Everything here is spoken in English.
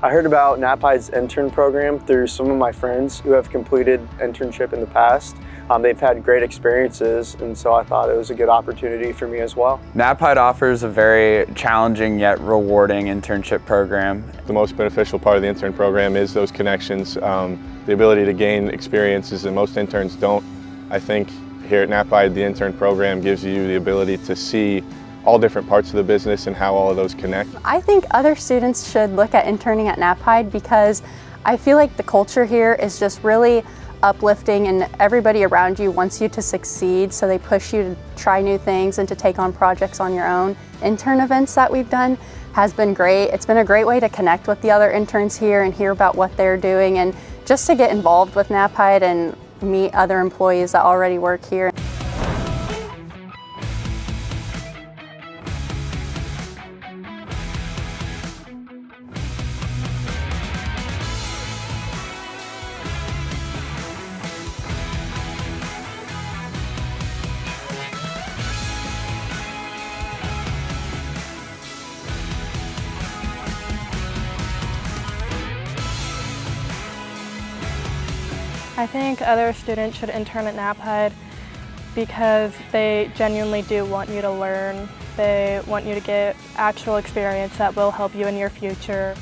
I heard about Knapheide's intern program through some of my friends who have completed internship in the past. They've had great experiences, and so I thought it was a good opportunity for me as well. Knapheide offers a very challenging yet rewarding internship program. The most beneficial part of the intern program is those connections, the ability to gain experiences that most interns don't. I think here at Knapheide, the intern program gives you the ability to see all different parts of the business and how all of those connect. I think other students should look at interning at Knapheide because I feel like the culture here is just really uplifting and everybody around you wants you to succeed, so they push you to try new things and to take on projects on your own. Intern events that we've done has been great. It's been a great way to connect with the other interns here and hear about what they're doing and just to get involved with Knapheide and meet other employees that already work here. I think other students should intern at Knapheide because they genuinely do want you to learn. They want you to get actual experience that will help you in your future.